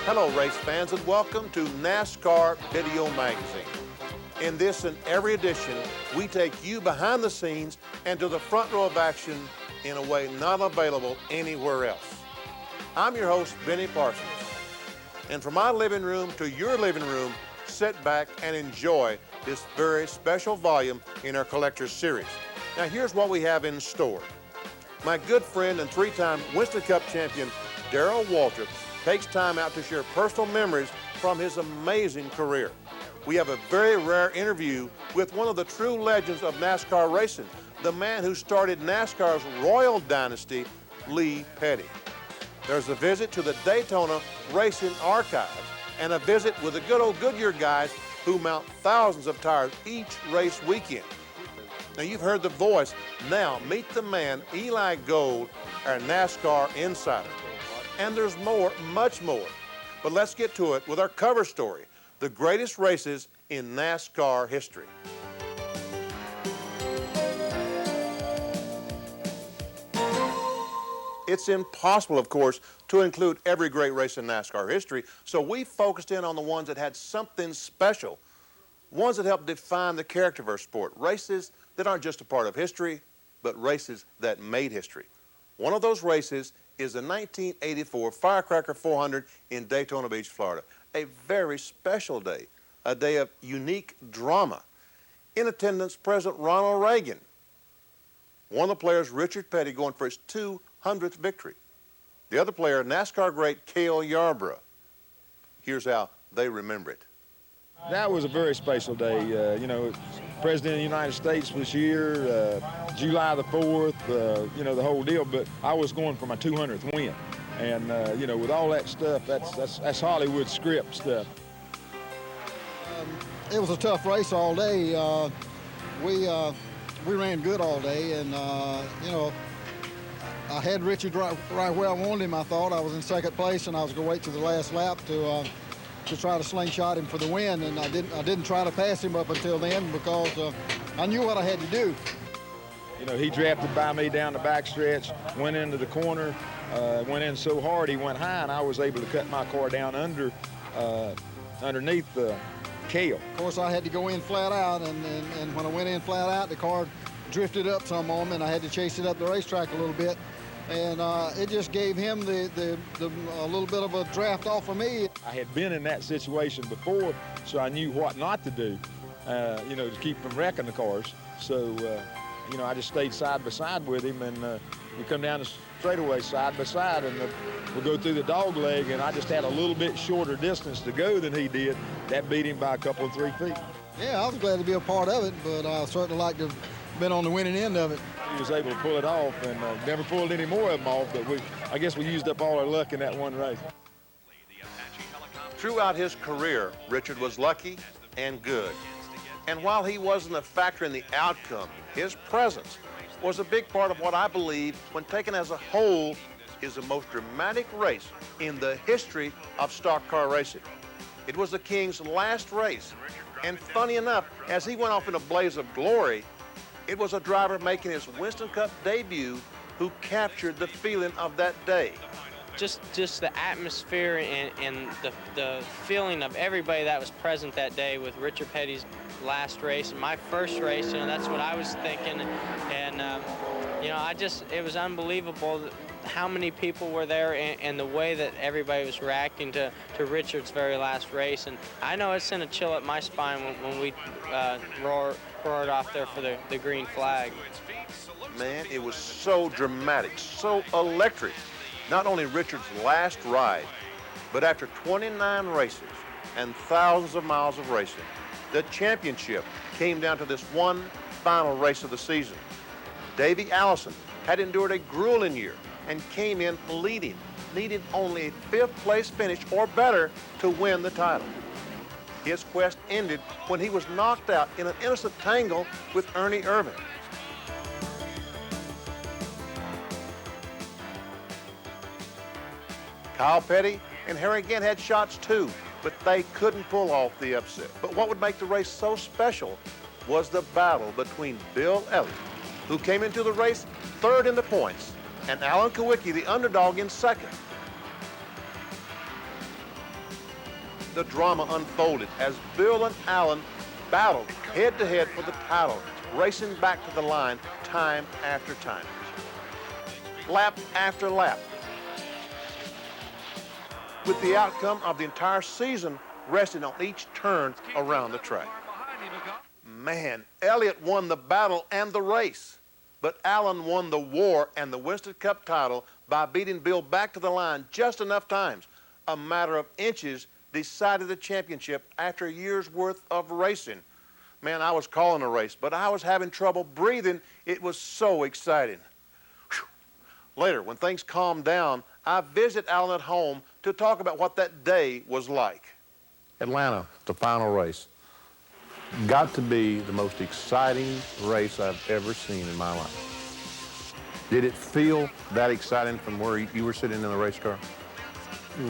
Hello, race fans, and welcome to NASCAR Video Magazine. In this and every edition, we take you behind the scenes and to the front row of action in a way not available anywhere else. I'm your host, Benny Parsons. And from my living room to your living room, sit back and enjoy this very special volume in our Collector's Series. Now, here's what we have in store. My good friend and three-time Winston Cup champion, Darrell Waltrip, takes time out to share personal memories from his amazing career. We have a very rare interview with one of the true legends of NASCAR racing, the man who started NASCAR's royal dynasty, Lee Petty. There's a visit to the Daytona Racing Archives and a visit with the good old Goodyear guys who mount thousands of tires each race weekend. Now, you've heard the voice. Now, meet the man, Eli Gold, our NASCAR insider. And there's more, much more. But let's get to it with our cover story, the greatest races in NASCAR history. It's impossible, of course, to include every great race in NASCAR history, so we focused in on the ones that had something special, ones that helped define the character of our sport, races that aren't just a part of history, but races that made history. One of those races is the 1984 Firecracker 400 in Daytona Beach, Florida. A very special day, a day of unique drama. In attendance, President Ronald Reagan. One of the players, Richard Petty, going for his 200th victory. The other player, NASCAR great Cale Yarborough. Here's how they remember it. That was a very special day. President of the United States was here, July the 4th, the whole deal. But I was going for my 200th win. And, with all that stuff, that's Hollywood script stuff. It was a tough race all day. We ran good all day. And, I had Richard right where I wanted him, I thought. I was in second place, and I was going to wait to the last lap to try to slingshot him for the win, and I didn't try to pass him up until then because I knew what I had to do. He drafted by me down the backstretch, went into the corner, went in so hard he went high, and I was able to cut my car down underneath the Cale. Of course, I had to go in flat out, and when I went in flat out, the car drifted up some on me, and I had to chase it up the racetrack a little bit. And it just gave him a little bit of a draft off of me. I had been in that situation before, so I knew what not to do, to keep from wrecking the cars. So, I just stayed side by side with him, and we come down the straightaway side by side, and we go through the dog leg, and I just had a little bit shorter distance to go than he did. That beat him by a couple of 3 feet. Yeah, I was glad to be a part of it, but I certainly like to have been on the winning end of it. He was able to pull it off, and never pulled any more of them off, but I guess we used up all our luck in that one race. Throughout his career, Richard was lucky and good. And while he wasn't a factor in the outcome, his presence was a big part of what I believe, when taken as a whole, is the most dramatic race in the history of stock car racing. It was the King's last race, and funny enough, as he went off in a blaze of glory, it was a driver making his Winston Cup debut who captured the feeling of that day. Just the atmosphere and the feeling of everybody that was present that day with Richard Petty's last race and my first race, that's what I was thinking. And, it was unbelievable how many people were there and the way that everybody was reacting to Richard's very last race. And I know it sent a chill up my spine when we roared off there for the green flag. Man, it was so dramatic, so electric. Not only Richard's last ride, but after 29 races and thousands of miles of racing, the championship came down to this one final race of the season. Davey Allison had endured a grueling year and came in leading, needing only a fifth-place finish or better to win the title. His quest ended when he was knocked out in an innocent tangle with Ernie Irvan. Kyle Petty and Harry Gant had shots too, but they couldn't pull off the upset. But what would make the race so special was the battle between Bill Elliott, who came into the race third in the points, and Alan Kawicki, the underdog, in second. The drama unfolded as Bill and Alan battled head-to-head for the title, racing back to the line time after time, lap after lap, with the outcome of the entire season resting on each turn around the track. Man, Elliott won the battle and the race, but Alan won the war and the Winston Cup title by beating Bill back to the line just enough times. A matter of inches decided the championship after a year's worth of racing. Man, I was calling a race, but I was having trouble breathing. It was so exciting. Whew. Later, when things calmed down, I visited Alan at home to talk about what that day was like. Atlanta, the final race, got to be the most exciting race I've ever seen in my life. Did it feel that exciting from where you were sitting in the race car?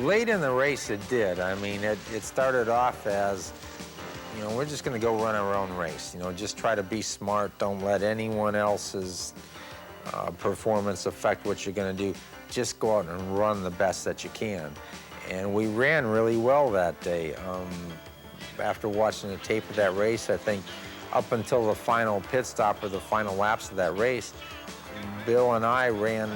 Late in the race, it did. I mean, it started off as, you know, we're just going to go run our own race. You know, just try to be smart. Don't let anyone else's performance affect what you're going to do. Just go out and run the best that you can. And we ran really well that day. After watching the tape of that race, I think up until the final pit stop or the final laps of that race, Bill and I ran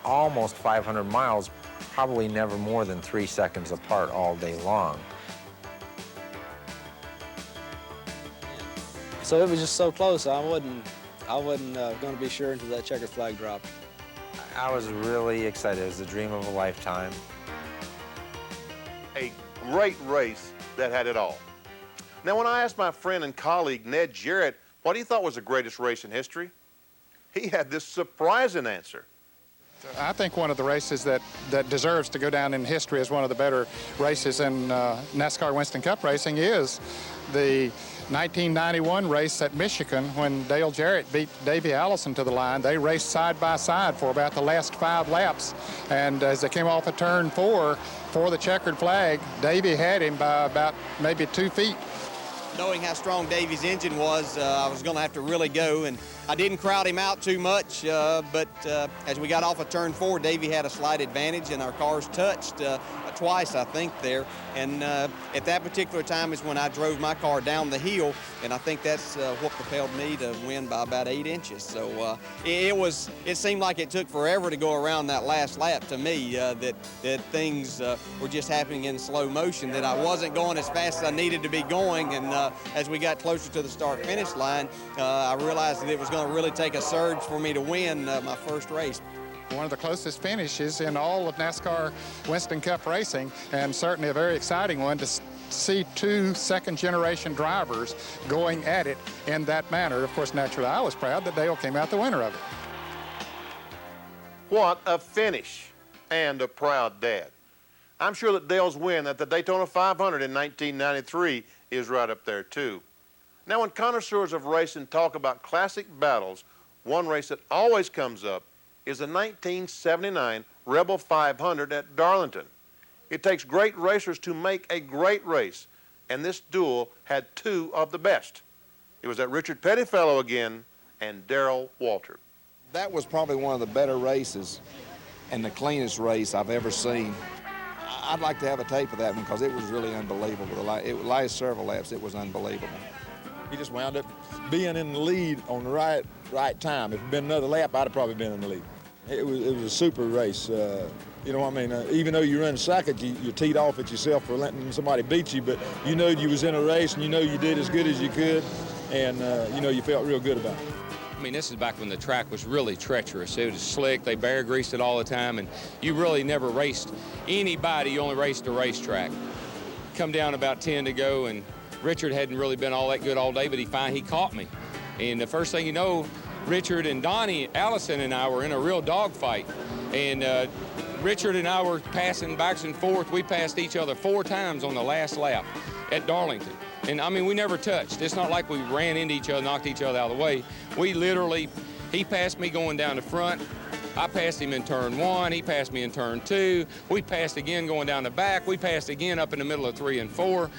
almost 500 miles, probably never more than 3 seconds apart all day long. So it was just so close. I wasn't going to be sure until that checkered flag dropped. I was really excited. It was the dream of a lifetime. A great race that had it all. Now, when I asked my friend and colleague Ned Jarrett what he thought was the greatest race in history, he had this surprising answer. I think one of the races that deserves to go down in history as one of the better races in NASCAR Winston Cup racing is the 1991 race at Michigan when Dale Jarrett beat Davey Allison to the line. They raced side by side for about the last 5 laps, and as they came off of turn 4 for the checkered flag, Davey had him by about maybe 2 feet. Knowing how strong Davey's engine was, I was going to have to really go, and I didn't crowd him out too much, but as we got off of turn 4, Davey had a slight advantage, and our cars touched twice, I think, there. And at that particular time is when I drove my car down the hill, and I think that's what propelled me to win by about 8 inches. So it seemed like it took forever to go around that last lap to me, that things were just happening in slow motion, that I wasn't going as fast as I needed to be going, and as we got closer to the start-finish line, I realized that it was going to really take a surge for me to win my first race. One of the closest finishes in all of NASCAR Winston Cup racing, and certainly a very exciting one to see 2 second-generation drivers going at it in that manner. Of course, naturally, I was proud that Dale came out the winner of it. What a finish, and a proud dad. I'm sure that Dale's win at the Daytona 500 in 1993 is right up there, too. Now, when connoisseurs of racing talk about classic battles, one race that always comes up is the 1979 Rebel 500 at Darlington. It takes great racers to make a great race, and this duel had 2 of the best. It was that Richard Petty fellow again and Darrell Waltrip. That was probably one of the better races and the cleanest race I've ever seen. I'd like to have a tape of that one because it was really unbelievable. The last several laps, it was unbelievable. He just wound up being in the lead on the right time. If it had been another lap, I'd have probably been in the lead. It was a super race. You know what I mean? Even though you run second, you teed off at yourself for letting somebody beat you, but you know you was in a race and you know you did as good as you could, and you know you felt real good about it. I mean, this is back when the track was really treacherous. It was slick. They bear greased it all the time, and you really never raced anybody. You only raced the racetrack. Come down about 10 to go, and Richard hadn't really been all that good all day, but he caught me. And the first thing you know, Richard and Donnie Allison and I were in a real dogfight. And Richard and I were passing backs and forth. We passed each other 4 times on the last lap at Darlington. And I mean, we never touched. It's not like we ran into each other, knocked each other out of the way. We literally He passed me going down the front. I passed him in turn 1. He passed me in turn 2. We passed again going down the back. We passed again up in the middle of 3 and 4.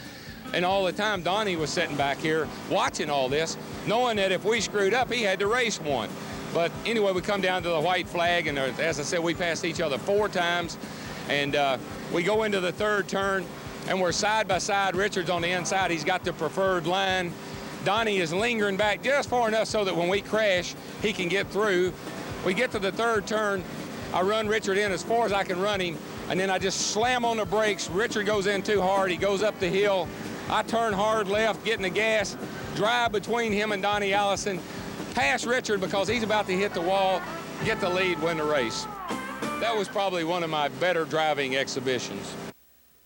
And all the time, Donnie was sitting back here watching all this, knowing that if we screwed up, he had to race one. But anyway, we come down to the white flag, and as I said, we passed each other 4 times. And we go into the 3rd turn, and we're side by side. Richard's on the inside. He's got the preferred line. Donnie is lingering back just far enough so that when we crash, he can get through. We get to the 3rd turn. I run Richard in as far as I can run him, and then I just slam on the brakes. Richard goes in too hard. He goes up the hill. I turn hard left, get in the gas, drive between him and Donnie Allison, pass Richard because he's about to hit the wall, get the lead, win the race. That was probably one of my better driving exhibitions.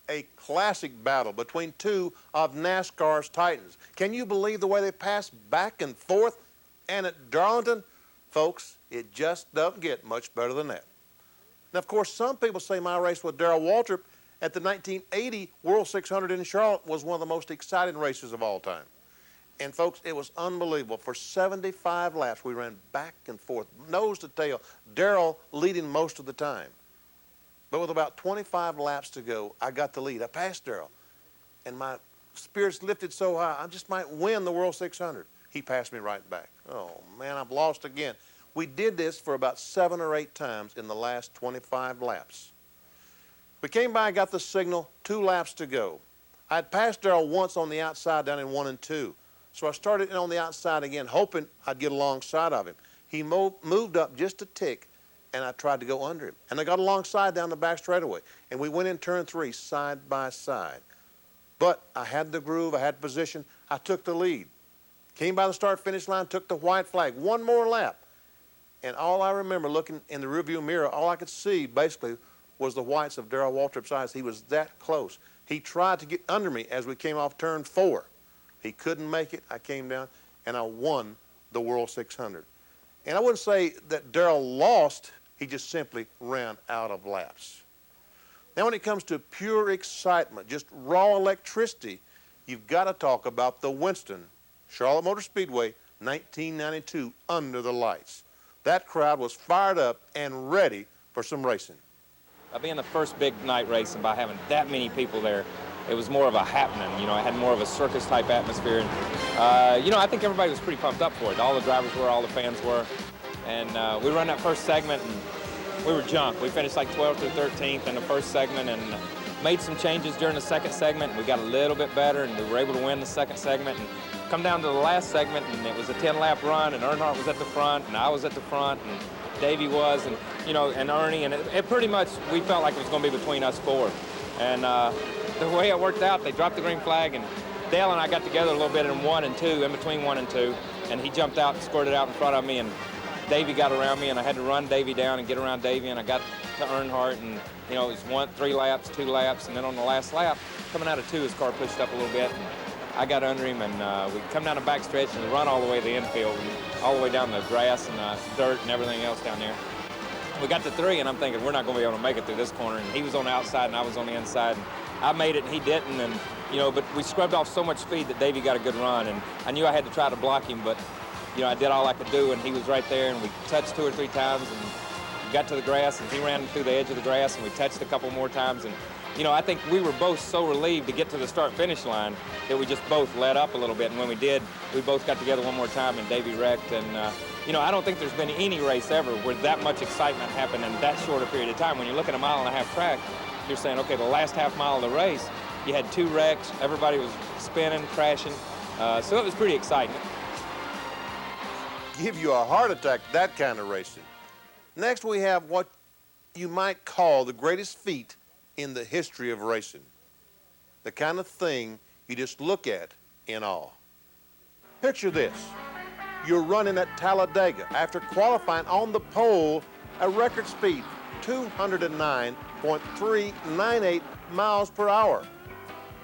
A classic battle between 2 of NASCAR's titans. Can you believe the way they passed back and forth? And at Darlington, folks, it just doesn't get much better than that. Now, of course, some people say my race with Darrell Waltrip at the 1980 World 600 in Charlotte was one of the most exciting races of all time. And folks, it was unbelievable. For 75 laps, we ran back and forth, nose to tail, Darrell leading most of the time. But with about 25 laps to go, I got the lead. I passed Darrell, and my spirits lifted so high, I just might win the World 600. He passed me right back. Oh, man, I've lost again. We did this for about 7 or 8 times in the last 25 laps. We came by and got the signal, 2 laps to go. I had passed Darrell once on the outside down in 1 and 2. So I started in on the outside again, hoping I'd get alongside of him. He moved up just a tick, and I tried to go under him. And I got alongside down the back straightaway. And we went in turn 3 side by side. But I had the groove, I had position, I took the lead. Came by the start-finish line, took the white flag, 1 more lap. And all I remember looking in the rearview mirror, all I could see basically was the whites of Darrell Waltrip's eyes. He was that close. He tried to get under me as we came off turn 4. He couldn't make it. I came down, and I won the World 600. And I wouldn't say that Darrell lost. He just simply ran out of laps. Now, when it comes to pure excitement, just raw electricity, you've got to talk about the Winston Charlotte Motor Speedway 1992 Under the Lights. That crowd was fired up and ready for some racing. Being the first big night race and by having that many people there, it was more of a happening. You know, it had more of a circus-type atmosphere. And, you know, I think everybody was pretty pumped up for it. All the drivers were, all the fans were. And we run that first segment, and we were junk. We finished like 12th or 13th in the first segment and made some changes during the second segment. And we got a little bit better, and we were able to win the second segment. And come down to the last segment, and it was a 10-lap run, and Earnhardt was at the front, and I was at the front, and Davey was, and, you know, and Ernie, and it pretty much, we felt like it was going to be between us 4. And the way it worked out, they dropped the green flag, and Dale and I got together a little bit in 1 and 2, in between 1 and 2, and he jumped out and squirted out in front of me, and Davey got around me, and I had to run Davey down and get around Davey, and I got to Earnhardt, and, you know, it was 3 laps, 2 laps, and then on the last lap, coming out of 2, his car pushed up a little bit, and I got under him, and we come down the back stretch and run all the way to the infield, and all the way down the grass and dirt and everything else down there. We got to 3, and I'm thinking we're not going to be able to make it through this corner, and he was on the outside and I was on the inside, and I made it and he didn't, and, you know, but we scrubbed off so much speed that Davey got a good run, and I knew I had to try to block him, but, you know, I did all I could do, and he was right there, and we touched 2 or 3 times, and we got to the grass, and he ran through the edge of the grass, and we touched a couple more times, and, you know, I think we were both so relieved to get to the start-finish line that we just both let up a little bit, and when we did, we both got together one more time, and Davey wrecked, and, you know, I don't think there's been any race ever where that much excitement happened in that short a period of time. When you look at a 1.5 mile track, you're saying, okay, the last half mile of the race, you had 2 wrecks, everybody was spinning, crashing, so it was pretty exciting. Give you a heart attack, that kind of racing. Next, we have what you might call the greatest feat in the history of racing. The kind of thing you just look at in awe. Picture this. You're running at Talladega after qualifying on the pole a record speed, 209.398 miles per hour.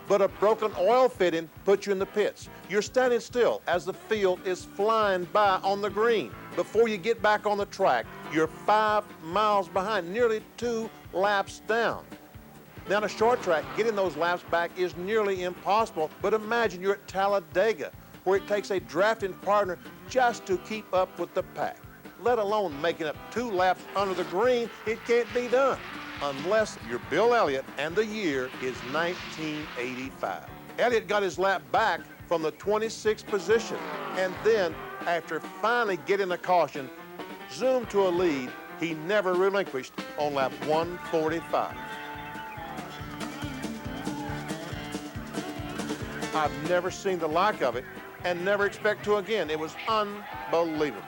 But a broken oil fitting puts you in the pits. You're standing still as the field is flying by on the green. Before you get back on the track, you're 5 miles behind, nearly 2 laps down. Now, on a short track, getting those laps back is nearly impossible, but imagine you're at Talladega, where it takes a drafting partner just to keep up with the pack. let alone making up 2 laps under the green. It can't be done unless you're Bill Elliott, and the year is 1985. Elliott got his lap back from the 26th position, and then, after finally getting a caution, zoomed to a lead he never relinquished on lap 145. I've never seen the like of it and never expect to again. It was unbelievable.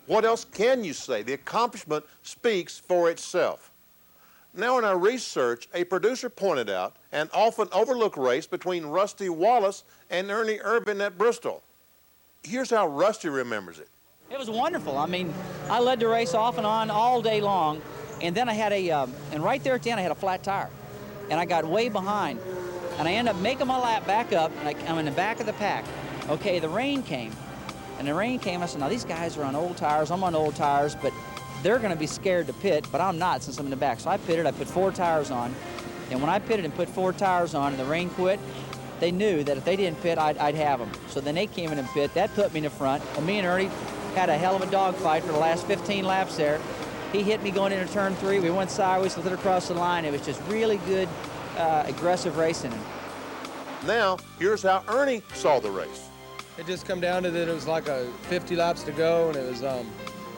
What else can you say? The accomplishment speaks for itself. Now, in our research, a producer pointed out an often overlooked race between Rusty Wallace and Ernie Irvin at Bristol. Here's how Rusty remembers it. It was wonderful. I mean, I led the race off and on all day long, and then I had and right there at the end I had a flat tire, and I got way behind, and I ended up making my lap back up, and I'm in the back of the pack. Okay, the rain came, I said, now these guys are on old tires, I'm on old tires, but they're going to be scared to pit, but I'm not since I'm in the back. So I pitted, I put 4 tires on, and when I pitted and put 4 tires on and the rain quit, they knew that if they didn't pit, I'd have them. So then they came in and pit. That put me in the front, and me and Ernie had a hell of a dogfight for the last 15 laps there. He hit me going into turn 3. We went sideways, slid across the line. It was just really good, aggressive racing. Now, here's how Ernie saw the race. It just come down to that it was like 50 laps to go, and it was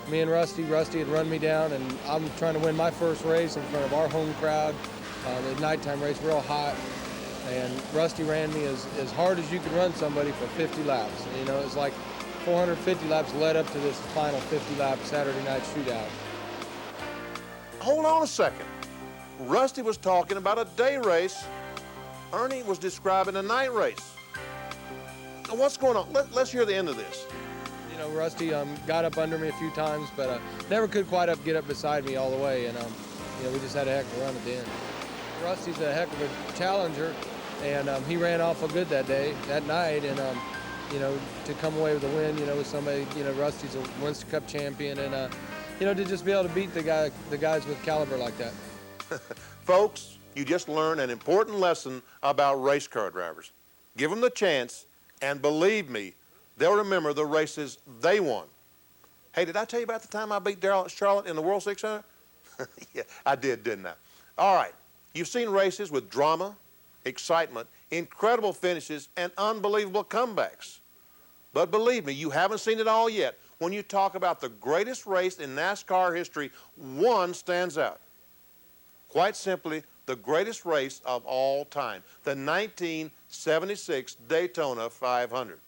me and Rusty. Rusty had run me down, and I'm trying to win my first race in front of our home crowd. The nighttime race, real hot, and Rusty ran me as hard as you could run somebody for 50 laps. You know, it was like 450 laps led up to this final 50-lap Saturday night shootout. Hold on a second. Rusty was talking about a day race. Ernie was describing a night race. Now, what's going on? Let's hear the end of this. You know, Rusty got up under me a few times, but never could quite get up beside me all the way, and you know, we just had a heck of a run at the end. Rusty's a heck of a challenger, and he ran awful good that night, and you know, to come away with a win, you know, with somebody, you know, Rusty's a Winston Cup champion, and you know, to just be able to beat the guys with caliber like that. Folks, you just learned an important lesson about race car drivers. Give them the chance, and believe me, they'll remember the races they won. Hey, did I tell you about the time I beat Darrell Charlotte in the World 600? Yeah, I did, didn't I? All right, you've seen races with drama, excitement, incredible finishes, and unbelievable comebacks. But believe me, you haven't seen it all yet. When you talk about the greatest race in NASCAR history, one stands out. Quite simply, the greatest race of all time, the 1976 Daytona 500.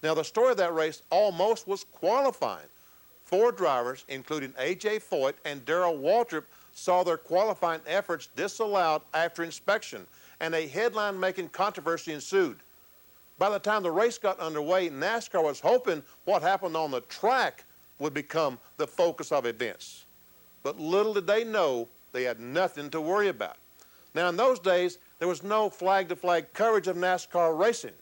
Now, the story of that race almost was qualifying. 4 drivers, including A.J. Foyt and Darrell Waltrip, saw their qualifying efforts disallowed after inspection, and a headline-making controversy ensued. By the time the race got underway, NASCAR was hoping what happened on the track would become the focus of events. But little did they know they had nothing to worry about. Now, in those days, there was no flag-to-flag coverage of NASCAR racing,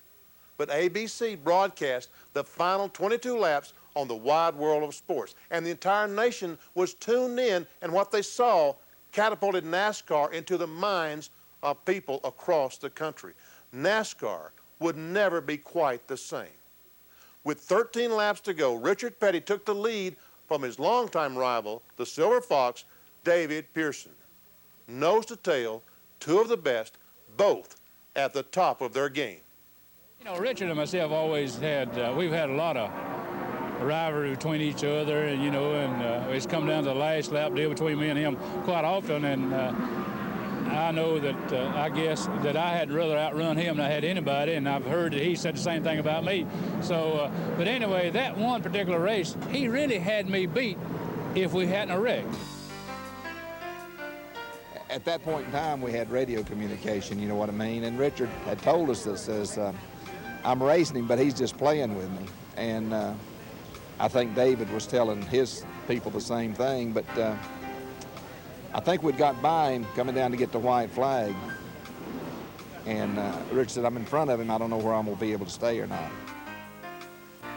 but ABC broadcast the final 22 laps on the wide world of sports, and the entire nation was tuned in, and what they saw catapulted NASCAR into the minds of people across the country. NASCAR would never be quite the same. With 13 laps to go, Richard Petty took the lead from his longtime rival, the Silver Fox, David Pearson. Nose to tail, 2 of the best, both at the top of their game. You know, Richard and myself always had, we've had a lot of rivalry between each other, and you know, and it's come down to the last lap deal between me and him quite often, and I know that I guess that I had rather outrun him than I had anybody, and I've heard that he said the same thing about me. So, but anyway, that one particular race, he really had me beat if we hadn't a wrecked. At that point in time, we had radio communication, you know what I mean? And Richard had told us that says, I'm racing him, but he's just playing with me. And I think David was telling his people the same thing, but I think we'd got by him coming down to get the white flag. And Richard said, I'm in front of him. I don't know where I'm going to be able to stay or not.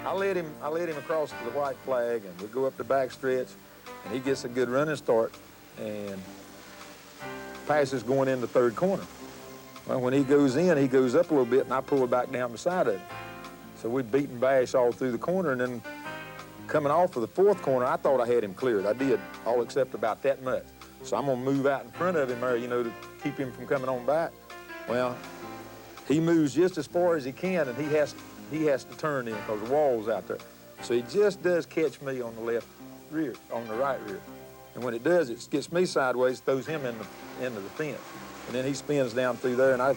I led him across to the white flag, and we go up the back stretch, and he gets a good running start, and passes going in the 3rd corner. Well, when he goes in, he goes up a little bit, and I pull back down beside of him. So we beat and bash all through the corner, and then coming off of the fourth corner, I thought I had him cleared. I did, all except about that much. So I'm gonna move out in front of him there, you know, to keep him from coming on back. Well, he moves just as far as he can, and he has to turn in because the wall's out there. So he just does catch me on the left rear, on the right rear. And when it does, it gets me sideways, throws him into the fence. And then he spins down through there, and I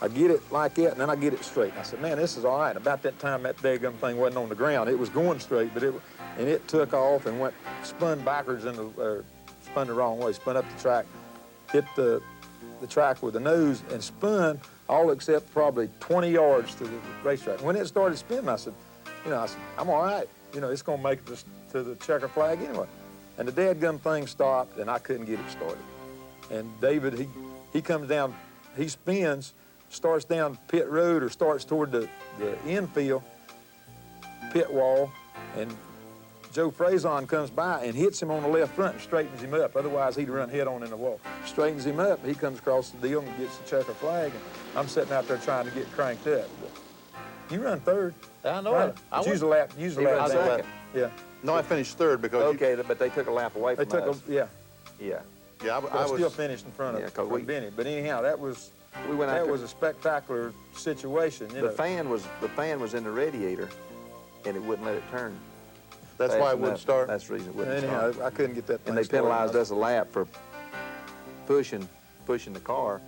get it like that, and then I get it straight. And I said, man, this is all right. About that time, that daggum thing wasn't on the ground. It was going straight, but it took off and spun backwards spun the wrong way, spun up the track, hit the track with the nose, and spun all except probably 20 yards to the racetrack. When it started spinning, I said, I'm all right. You know, it's gonna make it to the checker flag anyway. And the dadgum thing stopped, and I couldn't get it started. And David, he comes down, he spins, starts down pit road or starts toward the infield pit wall, and Joe Frazon comes by and hits him on the left front and straightens him up. Otherwise, he'd run head on in the wall. Straightens him up, he comes across the deal and gets the checker flag, and I'm sitting out there trying to get cranked up. But you run third. I know right? it. But use a lap down. Yeah. No, I finished third because Okay, but they took a lap away from us. Yeah. Yeah. Yeah, I still finished in front of Benny. But anyhow, that was a spectacular situation. The fan was in the radiator, and it wouldn't let it turn. That's why it wouldn't start. That's the reason it wouldn't Anyhow, start. I couldn't get that thing And they started. penalized us a lap for pushing the car.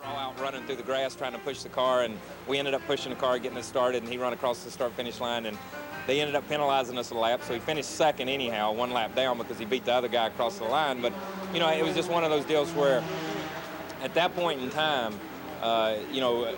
We were all out running through the grass trying to push the car, and we ended up pushing the car, getting it started, and he ran across the start-finish line, and they ended up penalizing us a lap, so he finished second anyhow, one lap down because he beat the other guy across the line. But, you know, it was just one of those deals where at that point in time, you know,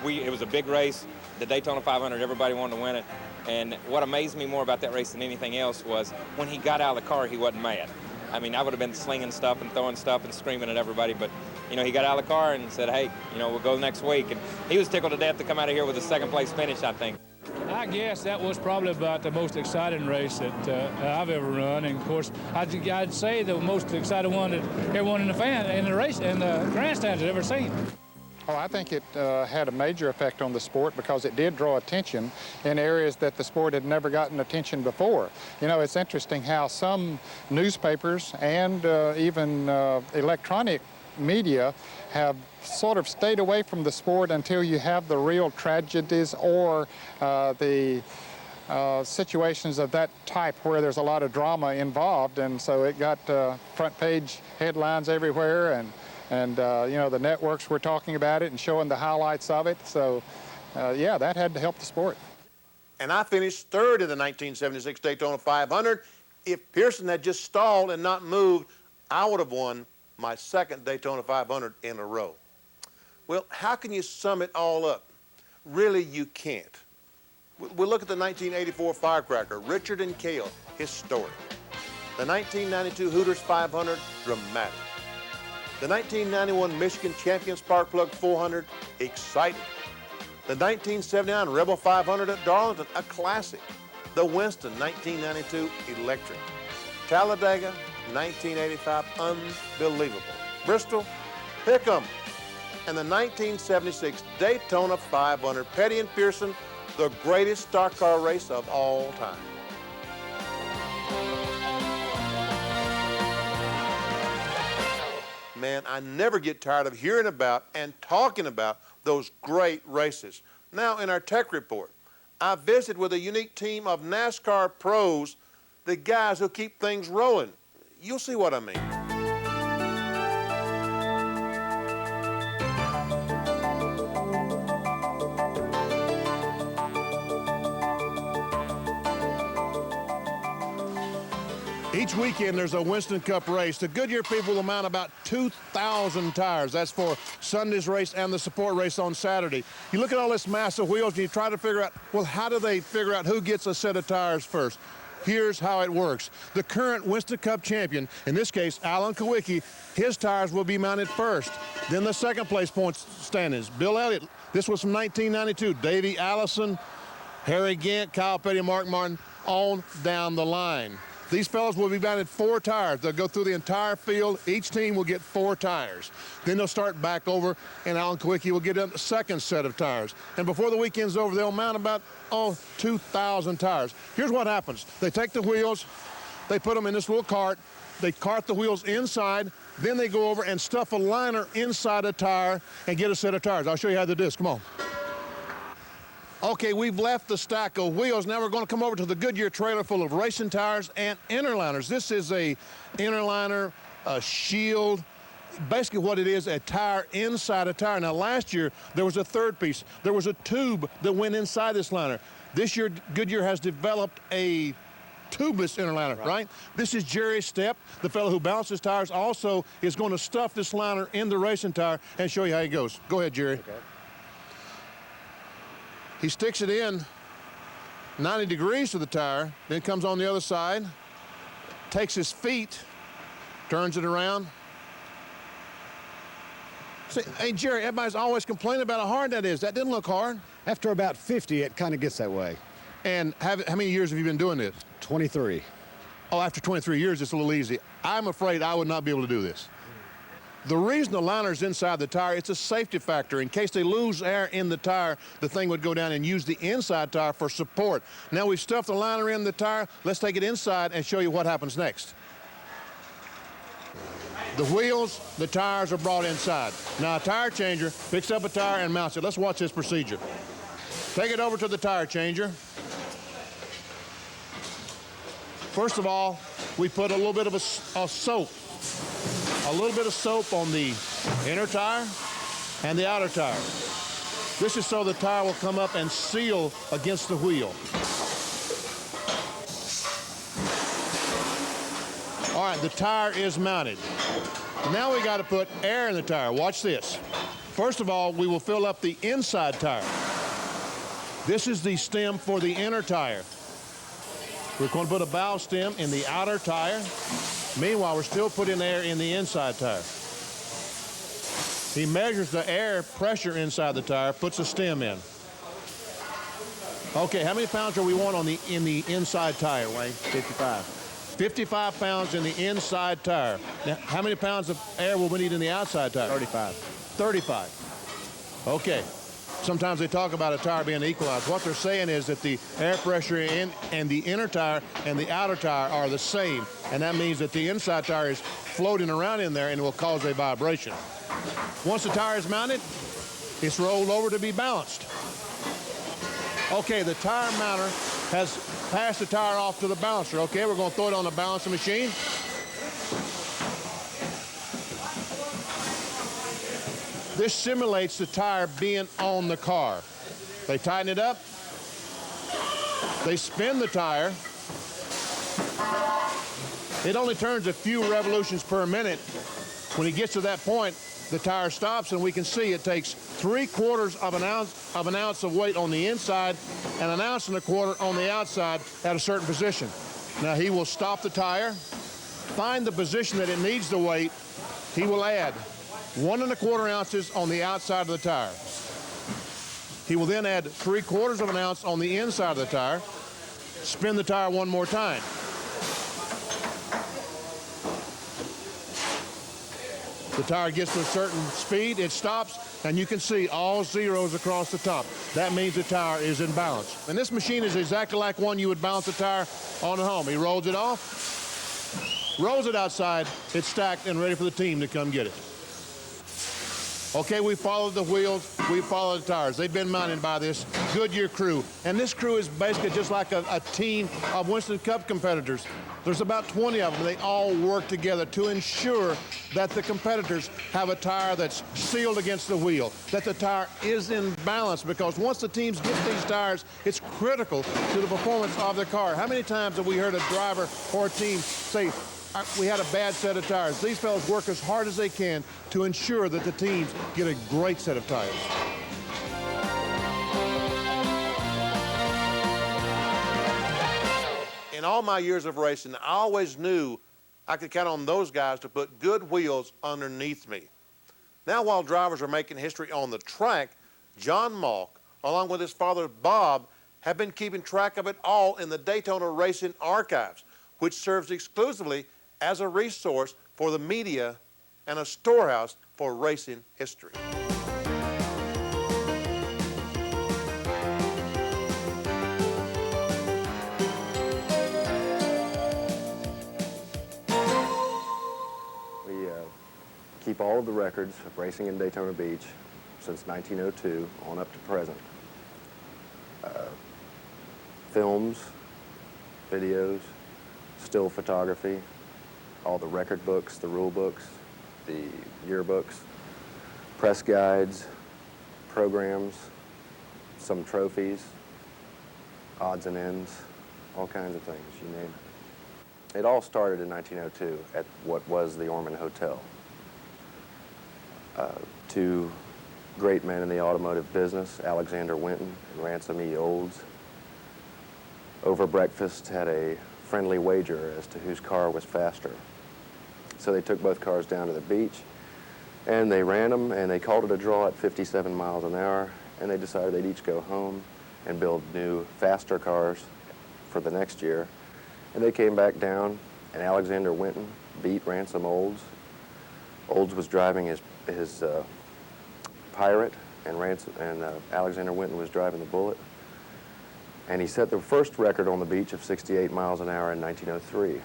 it was a big race, the Daytona 500, everybody wanted to win it. And what amazed me more about that race than anything else was when he got out of the car, he wasn't mad. I mean, I would have been slinging stuff and throwing stuff and screaming at everybody, but, you know, he got out of the car and said, hey, you know, we'll go next week. And he was tickled to death to come out of here with a second-place finish, I think. I guess that was probably about the most exciting race that I've ever run. And, of course, I'd say the most exciting one that everyone in the race and the grandstands had ever seen. Oh, I think it had a major effect on the sport because it did draw attention in areas that the sport had never gotten attention before. You know, it's interesting how some newspapers and even electronic media have sort of stayed away from the sport until you have the real tragedies or the situations of that type where there's a lot of drama involved, and so it got front page headlines everywhere, and you know, the networks were talking about it and showing the highlights of it. So, yeah, that had to help the sport. And I finished third in the 1976 Daytona 500. If Pearson had just stalled and not moved, I would have won my second Daytona 500 in a row. Well, how can you sum it all up? Really, you can't. We'll look at the 1984 Firecracker, Richard and Cale, historic. The 1992 Hooters 500, dramatic. The 1991 Michigan Champion Spark Plug 400, exciting. The 1979 Rebel 500 at Darlington, a classic. The Winston 1992, electric. Talladega 1985, unbelievable. Bristol, pick 'em. And the 1976 Daytona 500, Petty and Pearson, the greatest stock car race of all time. Man, I never get tired of hearing about and talking about those great races. Now, in our tech report, I visited with a unique team of NASCAR pros, the guys who keep things rolling. You'll see what I mean. Each weekend there's a Winston Cup race. The Goodyear people will mount about 2,000 tires. That's for Sunday's race and the support race on Saturday. You look at all this mass of wheels and you try to figure out, well, how do they figure out who gets a set of tires first? Here's how it works. The current Winston Cup champion, in this case, Alan Kawicki, his tires will be mounted first. Then the second place point standings. Bill Elliott, this was from 1992. Davey Allison, Harry Gant, Kyle Petty, Mark Martin, on down the line. These fellows will be mounted 4 tires. They'll go through the entire field. Each team will get 4 tires. Then they'll start back over, and Alan Kowicki will get a second set of tires. And before the weekend's over, they'll mount about, 2,000 tires. Here's what happens. They take the wheels, they put them in this little cart, they cart the wheels inside, then they go over and stuff a liner inside a tire and get a set of tires. I'll show you how to do this. Come on. Okay, we've left the stack of wheels. Now we're going to come over to the Goodyear trailer full of racing tires and inner liners. This is a inner liner, a shield, basically what it is, a tire inside a tire. Now last year, there was a third piece. There was a tube that went inside this liner. This year, Goodyear has developed a tubeless inner liner, right? This is Jerry Stepp, the fellow who balances tires, also is going to stuff this liner in the racing tire and show you how it goes. Go ahead, Jerry. Okay. He sticks it in 90 degrees to the tire, then comes on the other side, takes his feet, turns it around. See, hey, Jerry, everybody's always complaining about how hard that is. That didn't look hard. After about 50, it kind of gets that way. And how many years have you been doing this? 23. Oh, after 23 years, it's a little easy. I'm afraid I would not be able to do this. The reason the liner's inside the tire, it's a safety factor. In case they lose air in the tire, the thing would go down and use the inside tire for support. Now we've stuffed the liner in the tire. Let's take it inside and show you what happens next. The wheels, the tires are brought inside. Now a tire changer picks up a tire and mounts it. Let's watch this procedure. Take it over to the tire changer. First of all, we put a little bit of a soap. A little bit of soap on the inner tire and the outer tire. This is so the tire will come up and seal against the wheel. All right, the tire is mounted. Now we got to put air in the tire. Watch this. First of all, we will fill up the inside tire. This is the stem for the inner tire. We're going to put a valve stem in the outer tire. Meanwhile, we're still putting air in the inside tire. He measures the air pressure inside the tire, puts a stem in. Okay, how many pounds do we want in the inside tire, Wayne? 55. 55 pounds in the inside tire. Now, how many pounds of air will we need in the outside tire? 35. 35. Okay. Sometimes they talk about a tire being equalized. What they're saying is that the air pressure in and the inner tire and the outer tire are the same. And that means that the inside tire is floating around in there and it will cause a vibration. Once the tire is mounted, it's rolled over to be balanced. Okay, the tire mounter has passed the tire off to the balancer. Okay, we're going to throw it on the balancing machine. This simulates the tire being on the car. They tighten it up. They spin the tire. It only turns a few revolutions per minute. When it gets to that point, the tire stops, and we can see it takes 3/4 of an ounce of weight on the inside and 1 1/4 ounces on the outside at a certain position. Now he will stop the tire, find the position that it needs the weight. He will add 1 1/4 ounces on the outside of the tire. He will then add 3/4 of an ounce on the inside of the tire, spin the tire one more time. The tire gets to a certain speed, it stops, and you can see all zeros across the top. That means the tire is in balance. And this machine is exactly like one you would balance a tire on at home. He rolls it off, rolls it outside, it's stacked and ready for the team to come get it. Okay, we followed the wheels, we followed the tires. They've been mounted by this Goodyear crew. And this crew is basically just like a team of Winston Cup competitors. There's about 20 of them. They all work together to ensure that the competitors have a tire that's sealed against the wheel, that the tire is in balance, because once the teams get these tires, it's critical to the performance of their car. How many times have we heard a driver or a team say, we had a bad set of tires? These fellows work as hard as they can to ensure that the teams get a great set of tires. In all my years of racing, I always knew I could count on those guys to put good wheels underneath me. Now, while drivers are making history on the track, John Malk, along with his father Bob, have been keeping track of it all in the Daytona Racing archives. which serves exclusively as a resource for the media and a storehouse for racing history. We keep all of the records of racing in Daytona Beach since 1902 on up to present. Films, videos, still photography, all the record books, the rule books, the yearbooks, press guides, programs, some trophies, odds and ends, all kinds of things, you name it. It all started in 1902 at what was the Orman Hotel. Two great men in the automotive business, Alexander Winton and Ransom E. Olds, over breakfast had a friendly wager as to whose car was faster. So they took both cars down to the beach and they ran them and they called it a draw at 57 miles an hour, and they decided they'd each go home and build new, faster cars for the next year. And they came back down and Alexander Winton beat Ransom Olds. Olds was driving his Pirate and Alexander Winton was driving the Bullet. And he set the first record on the beach of 68 miles an hour in 1903.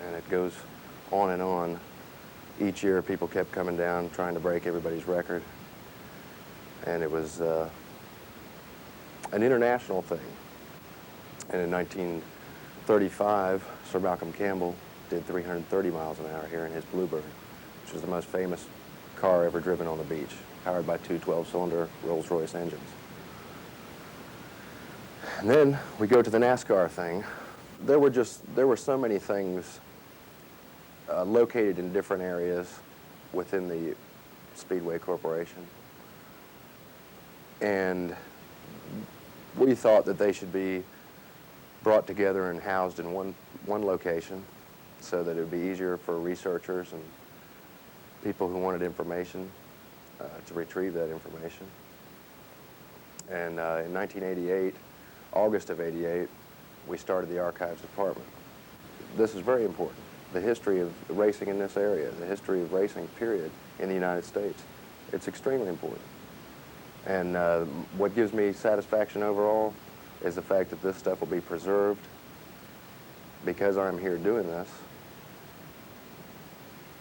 And it goes on and on. Each year, people kept coming down, trying to break everybody's record. And it was an international thing. And in 1935, Sir Malcolm Campbell did 330 miles an hour here in his Bluebird, which was the most famous car ever driven on the beach, powered by two 12-cylinder Rolls-Royce engines. And then we go to the NASCAR thing. There were so many things located in different areas within the Speedway Corporation. And we thought that they should be brought together and housed in one location so that it would be easier for researchers and people who wanted information to retrieve that information. And in 1988, August of '88, we started the Archives Department. This is very important. The history of racing in this area, the history of racing, period, in the United States. It's extremely important. And what gives me satisfaction overall is the fact that this stuff will be preserved because I'm here doing this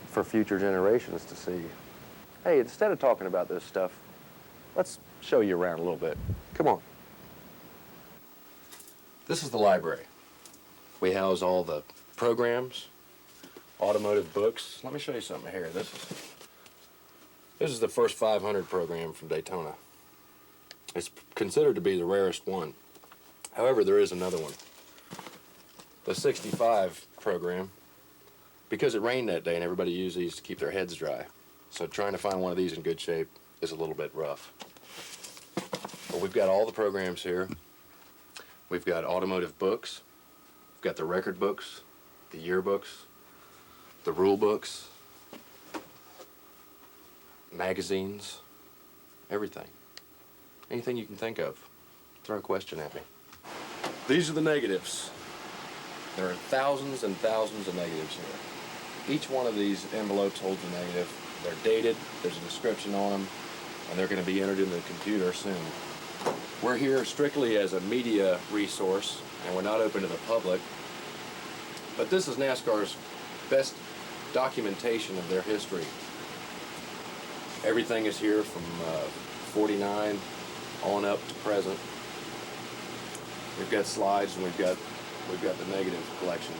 for future generations to see. Hey, instead of talking about this stuff, let's show you around a little bit. Come on. This is the library. We house all the programs, automotive books. Let me show you something here. This is the first 500 program from Daytona. It's considered to be the rarest one. However, there is another one. The 65 program, because it rained that day and everybody used these to keep their heads dry. So trying to find one of these in good shape is a little bit rough. But we've got all the programs here. We've got automotive books. We've got the record books, the yearbooks, the rule books, magazines, everything. Anything you can think of. Throw a question at me. These are the negatives. There are thousands and thousands of negatives here. Each one of these envelopes holds a negative. They're dated, there's a description on them, and they're going to be entered in the computer soon. We're here strictly as a media resource, and we're not open to the public. But this is NASCAR's best documentation of their history. Everything is here from 49 on up to present. We've got slides and we've got the negative collection.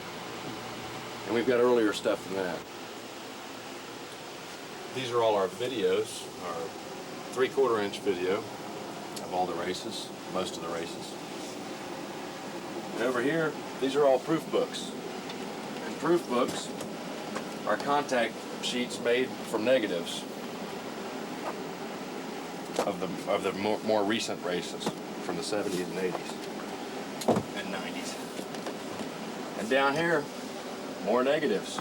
And we've got earlier stuff than that. These are all our videos, our 3/4-inch video of all the races, most of the races. And over here, these are all proof books. And proof books are contact sheets made from negatives of the more recent races from the 70s and 80s and 90s. And down here, more negatives.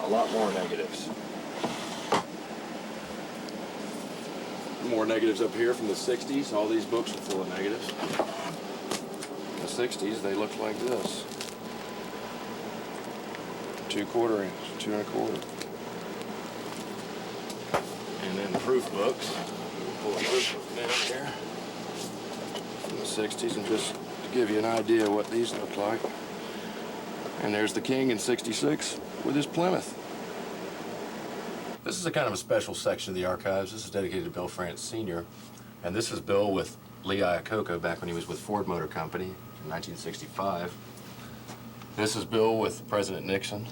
A lot more negatives. More negatives up here from the 60s. All these books are full of negatives. the 60s, they looked like this. 2/4 inch, 2 1/4. And then the proof books. Pull a proof book down here from the 60s and just to give you an idea what these look like. And there's the King in 66 with his Plymouth. This is a kind of a special section of the archives. This is dedicated to Bill France Sr. And this is Bill with Lee Iacocca back when he was with Ford Motor Company in 1965. This is Bill with President Nixon.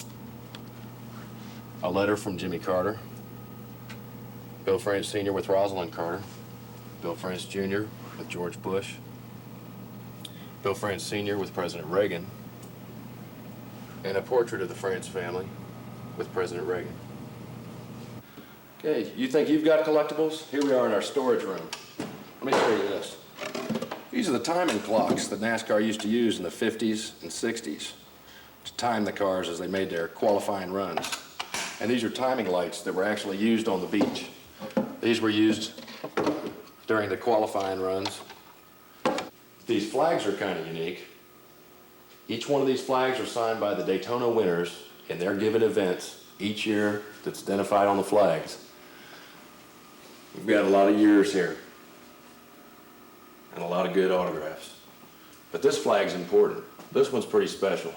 A letter from Jimmy Carter. Bill France Sr. with Rosalind Carter. Bill France Jr. with George Bush. Bill France Sr. with President Reagan. And a portrait of the France family with President Reagan. Okay, you think you've got collectibles? Here we are in our storage room. Let me show you this. These are the timing clocks that NASCAR used to use in the 50s and 60s to time the cars as they made their qualifying runs. And these are timing lights that were actually used on the beach. These were used during the qualifying runs. These flags are kind of unique. Each one of these flags are signed by the Daytona winners in their given events each year that's identified on the flags. We've got a lot of years here and a lot of good autographs. But this flag's important. This one's pretty special.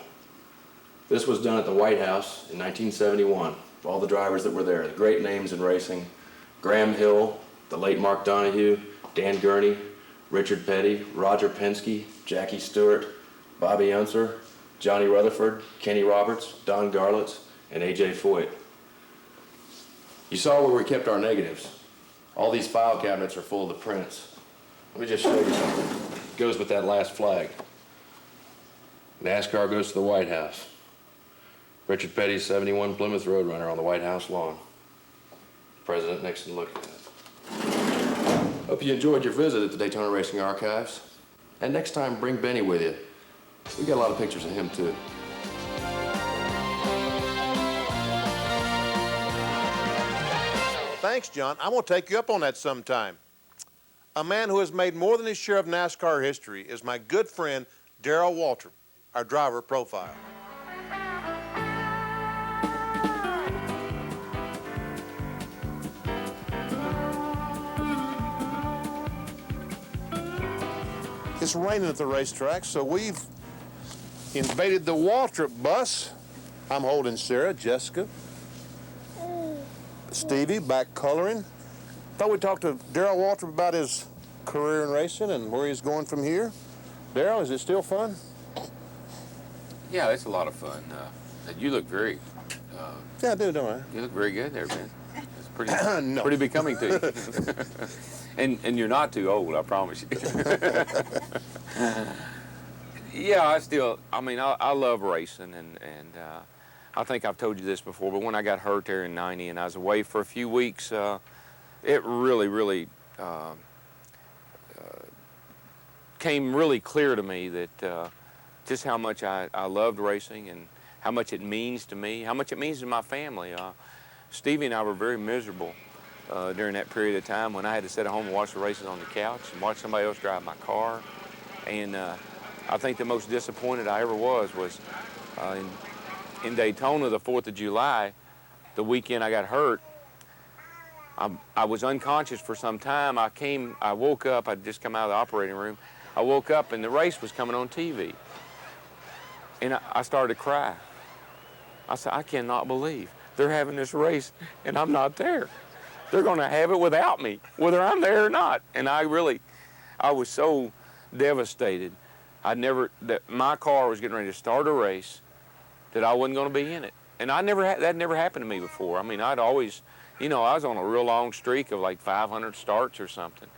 This was done at the White House in 1971. All the drivers that were there, the great names in racing: Graham Hill, the late Mark Donohue, Dan Gurney, Richard Petty, Roger Penske, Jackie Stewart, Bobby Unser, Johnny Rutherford, Kenny Roberts, Don Garlitz, and A.J. Foyt. You saw where we kept our negatives. All these file cabinets are full of the prints. Let me just show you something. It goes with that last flag. NASCAR goes to the White House. Richard Petty's 71 Plymouth Roadrunner on the White House lawn. President Nixon looked at it. Hope you enjoyed your visit at the Daytona Racing Archives. And next time, bring Benny with you. We got a lot of pictures of him, too. Thanks, John. I'm going to take you up on that sometime. A man who has made more than his share of NASCAR history is my good friend, Darrell Waltrip, our driver profile. It's raining at the racetrack, so we've invaded the Waltrip bus. I'm holding Sarah, Jessica, Stevie back coloring. Thought we'd talk to Darrell Waltrip about his career in racing and where he's going from here. Darrell, is it still fun? Yeah, it's a lot of fun. You look very... yeah, I do, don't I? You look very good there, Ben. It's pretty, no. pretty becoming to you. and you're not too old, I promise you. Yeah, I love racing, and I think I've told you this before, but when I got hurt there in '90 and I was away for a few weeks, it really came really clear to me that just how much I loved racing and how much it means to me, how much it means to my family. Stevie and I were very miserable during that period of time when I had to sit at home and watch the races on the couch and watch somebody else drive my car. And I think the most disappointed I ever was in Daytona, the 4th of July, the weekend I got hurt. I was unconscious for some time. I woke up, I'd just come out of the operating room. I woke up and the race was coming on TV. And I started to cry. I said, I cannot believe they're having this race and I'm not there. They're gonna have it without me, whether I'm there or not. And I was so devastated. That my car was getting ready to start a race that I wasn't gonna be in it. And that never happened to me before. I mean, I'd always, I was on a real long streak of like 500 starts or something.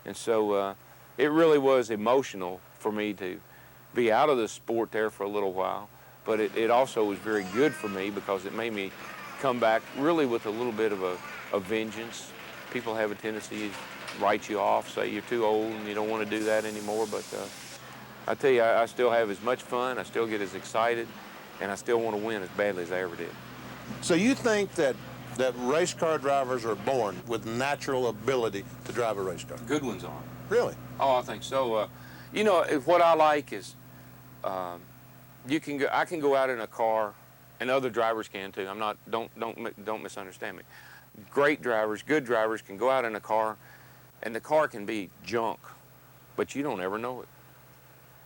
And so it really was emotional for me to be out of the sport there for a little while. But it also was very good for me because it made me come back really with a little bit of a vengeance. People have a tendency to write you off, say you're too old and you don't want to do that anymore. But I tell you, I still have as much fun, I still get as excited, and I still want to win as badly as I ever did. So you think that race car drivers are born with natural ability to drive a race car? Good ones are. Really? Oh, I think so. You know, what I like is I can go out in a car, and other drivers can too. I'm not, don't misunderstand me. Great drivers, good drivers can go out in a car, and the car can be junk, but you don't ever know it.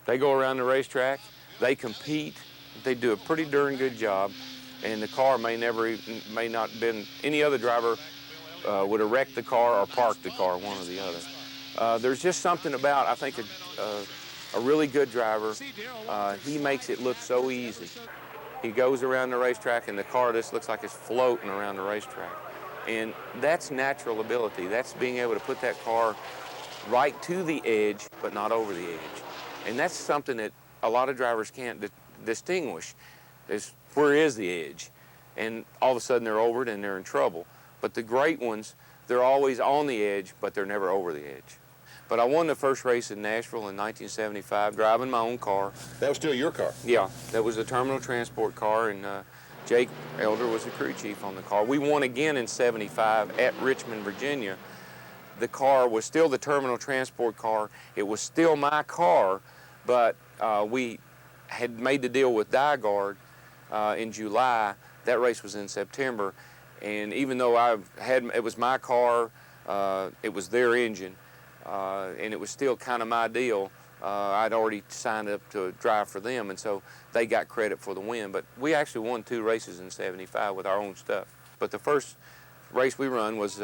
They go around the racetrack, they compete, they do a pretty darn good job, and the car may not been, any other driver would have wrecked the car or parked the car, one or the other. There's just something about, I think, a really good driver, he makes it look so easy. He goes around the racetrack and the car just looks like it's floating around the racetrack. And that's natural ability. That's being able to put that car right to the edge, but not over the edge. And that's something that a lot of drivers can't distinguish, is where is the edge? And all of a sudden they're over it and they're in trouble. But the great ones, they're always on the edge, but they're never over the edge. But I won the first race in Nashville in 1975, driving my own car. That was still your car? Yeah, that was a terminal transport car, and Jake Elder was the crew chief on the car. We won again in 75 at Richmond, Virginia. The car was still the terminal transport car. It was still my car, but we had made the deal with Dyegard in July. That race was in September, and even though it was my car, it was their engine, and it was still kind of my deal. I'd already signed up to drive for them, and so they got credit for the win. But we actually won 2 races in 75 with our own stuff. But the first race we run was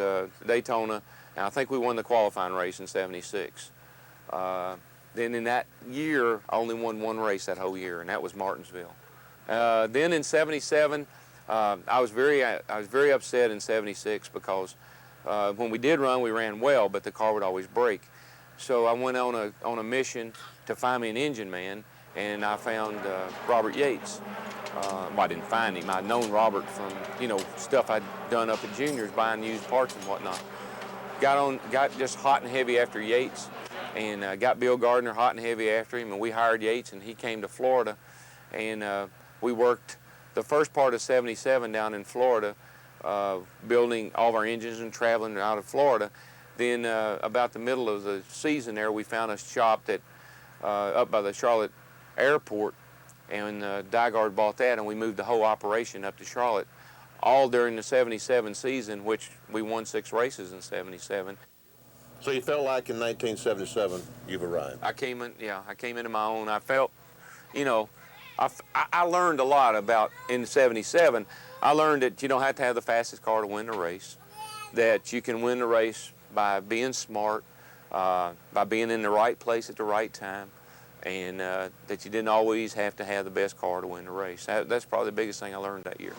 Daytona, and I think we won the qualifying race in 76. Then in that year, I only won 1 race that whole year, and that was Martinsville. Then in 77, I was very upset in 76 because when we did run, we ran well, but the car would always break. So I went on a mission to find me an engine man, and I found Robert Yates. Well, I didn't find him. I'd known Robert from, you know, stuff I'd done up at Junior's, buying used parts and whatnot. Got just hot and heavy after Yates, and got Bill Gardner hot and heavy after him, and we hired Yates, and he came to Florida, and we worked the first part of 77 down in Florida, building all of our engines and traveling out of Florida. Then about the middle of the season there, we found a shop that up by the Charlotte airport, and Dyegard bought that, and we moved the whole operation up to Charlotte, all during the 77 season, which we won 6 races in 77. So you felt like in 1977 you've arrived? I came into my own. I felt, you know, I learned a lot about, in 77, I learned that you don't have to have the fastest car to win the race, that you can win the race by being smart, by being in the right place at the right time, and that you didn't always have to have the best car to win the race. That's probably the biggest thing I learned that year.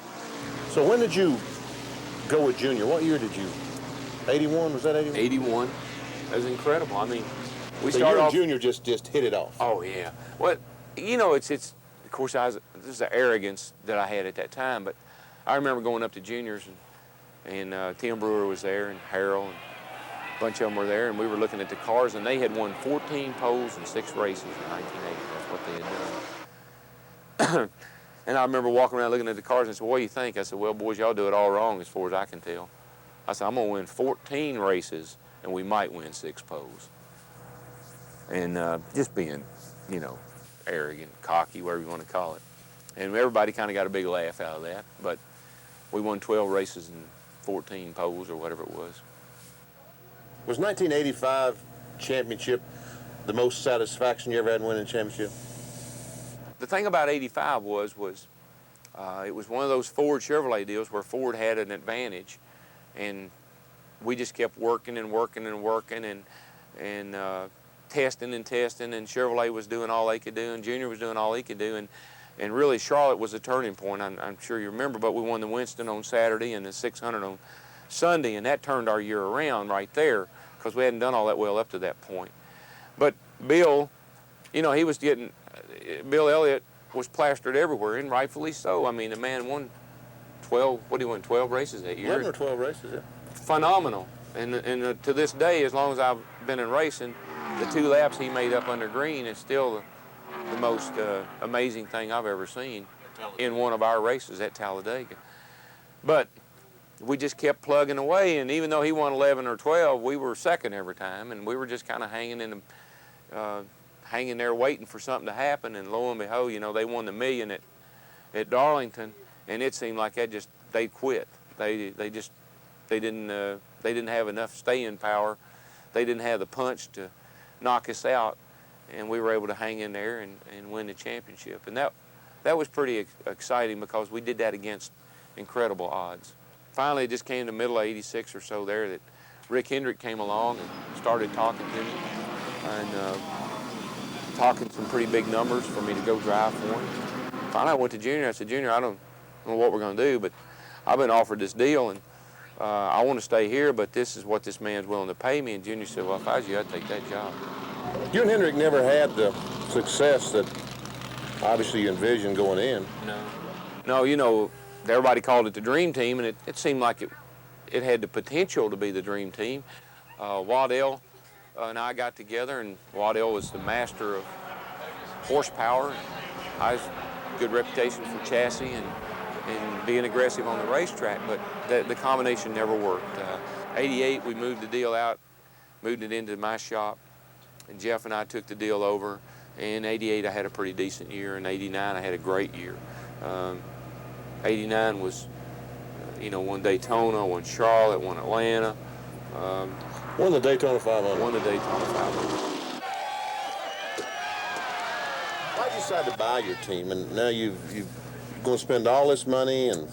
So when did you go with Junior? What year did you? 81, was that 81? 81. That was incredible. I mean, we so started you and off... Junior just hit it off. Oh, yeah. Well, you know, it's of course, this is the arrogance that I had at that time, but I remember going up to Junior's, and Tim Brewer was there, and Harold, and a bunch of them were there, and we were looking at the cars, and they had won 14 poles and 6 races in 1980. That's what they had done. And I remember walking around looking at the cars and said, what do you think? I said, well, boys, y'all do it all wrong as far as I can tell. I said, I'm going to win 14 races, and we might win 6 poles. And just being, you know, arrogant, cocky, whatever you want to call it. And everybody kind of got a big laugh out of that, but we won 12 races and 14 poles or whatever it was. Was 1985 championship the most satisfaction you ever had winning a championship? The thing about 85 was it was one of those Ford Chevrolet deals where Ford had an advantage, and we just kept working and working and working and testing and testing, and Chevrolet was doing all they could do, and Junior was doing all he could do, and really Charlotte was a turning point. I'm sure you remember, but we won the Winston on Saturday and the 600 on Sunday, and that turned our year around right there because we hadn't done all that well up to that point. But Bill, you know, he was getting, Bill Elliott was plastered everywhere, and rightfully so. I mean, the man won 12, what did he win, 12 races that year? 11 or 12 races, yeah. Phenomenal. And to this day, as long as I've been in racing, the 2 laps he made up under green is still the most amazing thing I've ever seen in one of our races at Talladega. But we just kept plugging away, and even though he won 11 or 12, we were second every time, and we were just kind of hanging in the hanging there waiting for something to happen, and lo and behold, you know, they won the $1 million at Darlington, and it seemed like they quit. They didn't have enough staying power. They didn't have the punch to knock us out, and we were able to hang in there and win the championship. And that was pretty exciting because we did that against incredible odds. Finally, it just came to the middle of '86 or so there that Rick Hendrick came along and started talking to me and talking some pretty big numbers for me to go drive for him. Finally, I went to Junior. I said, Junior, I don't know what we're going to do, but I've been offered this deal, and I want to stay here, but this is what this man's willing to pay me. And Junior said, well, if I was you, I'd take that job. You and Hendrick never had the success that obviously you envisioned going in. No, you know, everybody called it the dream team, and it seemed like it had the potential to be the dream team. Waddell and I got together, and Waddell was the master of horsepower. I had a good reputation for chassis and being aggressive on the racetrack, but the combination never worked. '88, we moved the deal out, moved it into my shop, and Jeff and I took the deal over. In '88, I had a pretty decent year. In '89, I had a great year. '89 was, you know, won Daytona, won Charlotte, won Atlanta. Won the Daytona 500. Won the Daytona 500. Why'd you decide to buy your team? And now you're going to spend all this money and...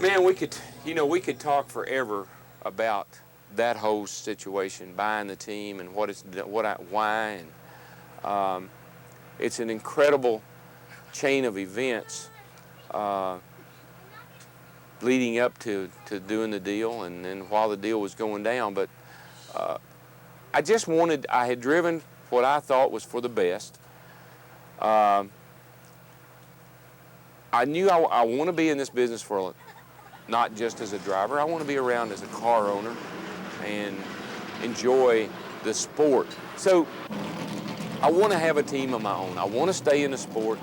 Man, we could talk forever about that whole situation, buying the team and why. And it's an incredible chain of events leading up to doing the deal, and then while the deal was going down. But I had driven what I thought was for the best. I knew I want to be in this business for not just as a driver. I want to be around as a car owner and enjoy the sport. So I want to have a team of my own. I want to stay in the sport.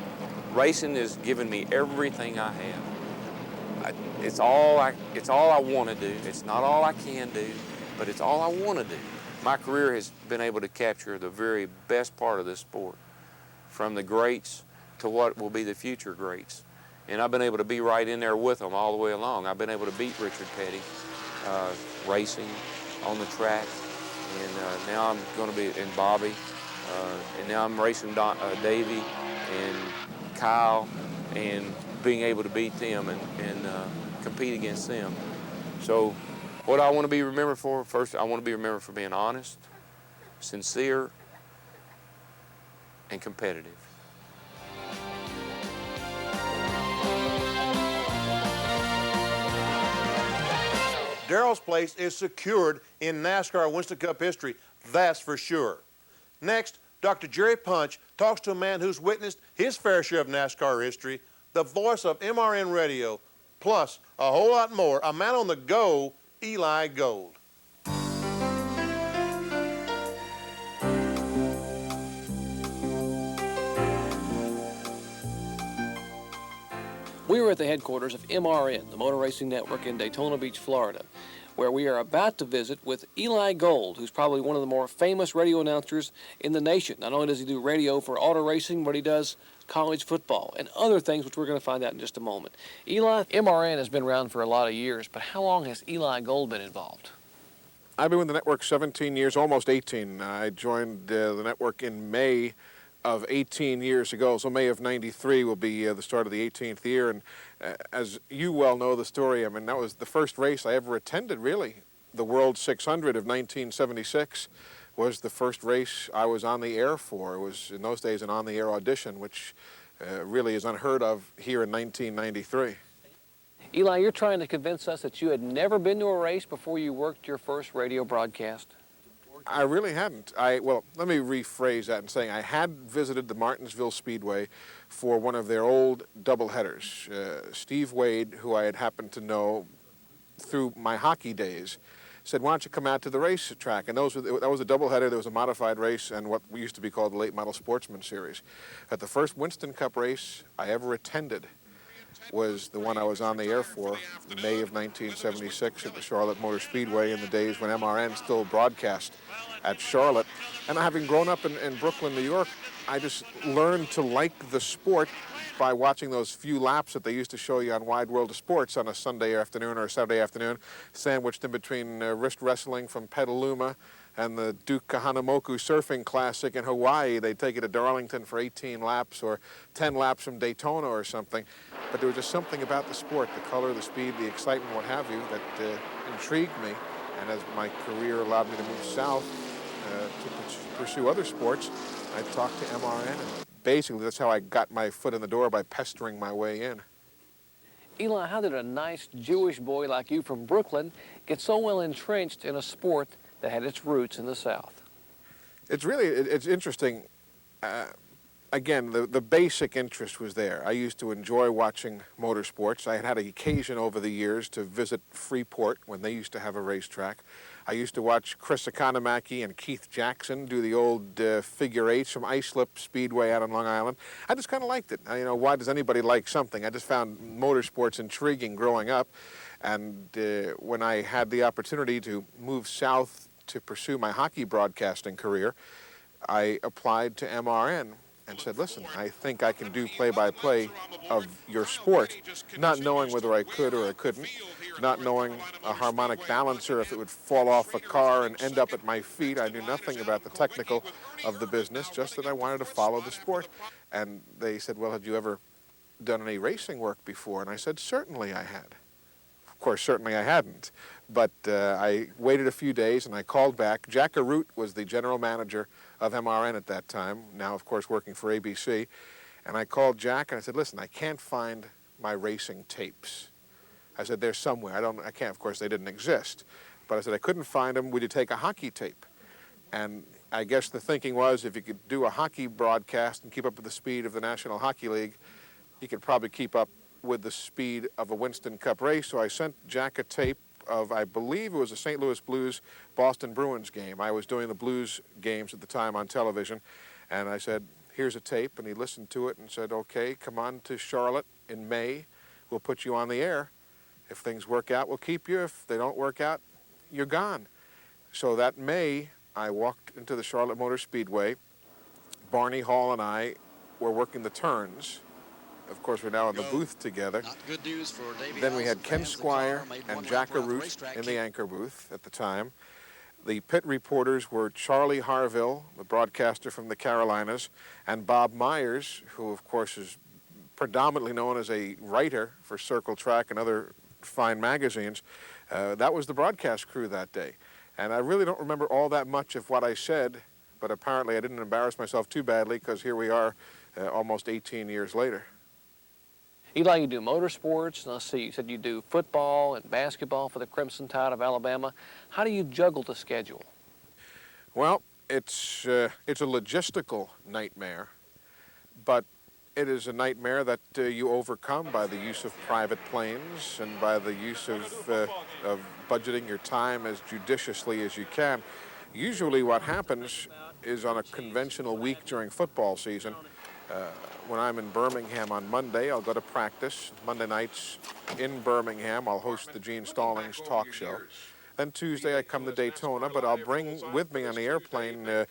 Racing has given me everything I have. It's all I want to do. It's not all I can do, but it's all I want to do. My career has been able to capture the very best part of this sport, from the greats to what will be the future greats. And I've been able to be right in there with them all the way along. I've been able to beat Richard Petty racing on the track, and now I'm going to be in Bobby, and now I'm racing Davey and Kyle, and being able to beat them and compete against them. So what I want to be remembered for, first, I want to be remembered for being honest, sincere, and competitive. Darrell's place is secured in NASCAR Winston Cup history, that's for sure. Next, Dr. Jerry Punch talks to a man who's witnessed his fair share of NASCAR history, the voice of MRN Radio, plus a whole lot more, a man on the go, Eli Gold. We are at the headquarters of MRN, the Motor Racing Network in Daytona Beach, Florida, where we are about to visit with Eli Gold, who's probably one of the more famous radio announcers in the nation. Not only does he do radio for auto racing, but he does college football and other things, which we're going to find out in just a moment. Eli, MRN has been around for a lot of years, but how long has Eli Gold been involved? I've been with the network 17 years, almost 18. I joined the network in May of 18 years ago, so May of '93 will be the start of the 18th year. And as you well know the story, I mean, that was the first race I ever attended, really. The World 600 of 1976 was the first race I was on the air for. It was, in those days, an on-the-air audition, which really is unheard of here in 1993. Eli, you're trying to convince us that you had never been to a race before you worked your first radio broadcast? I really hadn't. Well, let me rephrase that in saying I had visited the Martinsville Speedway for one of their old doubleheaders. Steve Wade, who I had happened to know through my hockey days, said, why don't you come out to the racetrack? And that was a doubleheader. There was a modified race and what used to be called the Late Model Sportsman Series. At the first Winston Cup race I ever attended, was the one I was on the air for in May of 1976 at the Charlotte Motor Speedway in the days when MRN still broadcast at Charlotte. And having grown up in Brooklyn, New York, I just learned to like the sport by watching those few laps that they used to show you on Wide World of Sports on a Sunday afternoon or a Saturday afternoon, sandwiched in between wrist wrestling from Petaluma and the Duke Kahanamoku Surfing Classic in Hawaii. They'd take you to Darlington for 18 laps or 10 laps from Daytona or something. But there was just something about the sport, the color, the speed, the excitement, what have you, that intrigued me. And as my career allowed me to move south to pursue other sports, I talked to MRN, and basically that's how I got my foot in the door, by pestering my way in. Eli, how did a nice Jewish boy like you from Brooklyn get so well entrenched in a sport that had its roots in the South? It's interesting. Again, the basic interest was there. I used to enjoy watching motorsports. I had had an occasion over the years to visit Freeport when they used to have a racetrack. I used to watch Chris Economaki and Keith Jackson do the old figure eights from Islip Speedway out on Long Island. I just kind of liked it. You know, why does anybody like something? I just found motorsports intriguing growing up. And when I had the opportunity to move south to pursue my hockey broadcasting career, I applied to MRN and said, listen, I think I can do play-by-play of your sport, not knowing whether I could or I couldn't, not knowing a harmonic balancer, if it would fall off a car and end up at my feet. I knew nothing about the technical of the business, just that I wanted to follow the sport. And they said, well, had you ever done any racing work before? And I said, certainly I had. Of course, certainly I hadn't. But I waited a few days and I called back. Jack Arute was the general manager of MRN at that time, now of course working for ABC. And I called Jack and I said, listen, I can't find my racing tapes. I said, they're somewhere. I can't, of course they didn't exist. But I said, I couldn't find them. Would you take a hockey tape? And I guess the thinking was, if you could do a hockey broadcast and keep up with the speed of the National Hockey League, you could probably keep up with the speed of a Winston Cup race. So I sent Jack a tape of, I believe it was a St. Louis Blues Boston Bruins game. I was doing the Blues games at the time on television, and I said, here's a tape, and he listened to it and said, okay, come on to Charlotte in May. We'll put you on the air. If things work out, we'll keep you. If they don't work out, you're gone. So that May, I walked into the Charlotte Motor Speedway. Barney Hall and I were working the turns. Of course, we're now in the booth together. Not good news for Davey Then we House. had Ken Squire and Jack Arute in the anchor booth at the time. The pit reporters were Charlie Harville, the broadcaster from the Carolinas, and Bob Myers, who of course is predominantly known as a writer for Circle Track and other fine magazines. That was the broadcast crew that day. And I really don't remember all that much of what I said, but apparently I didn't embarrass myself too badly, because here we are almost 18 years later. Eli, you do motorsports. Let's see, you said you do football and basketball for the Crimson Tide of Alabama. How do you juggle the schedule? Well, it's a logistical nightmare, but it is a nightmare that you overcome by the use of private planes and by the use of budgeting your time as judiciously as you can. Usually what happens is on a conventional week during football season, when I'm in Birmingham on Monday, I'll go to practice. Monday nights in Birmingham, I'll host the Gene Stallings talk show. Then Tuesday, I come to Daytona, but I'll bring with me on the airplane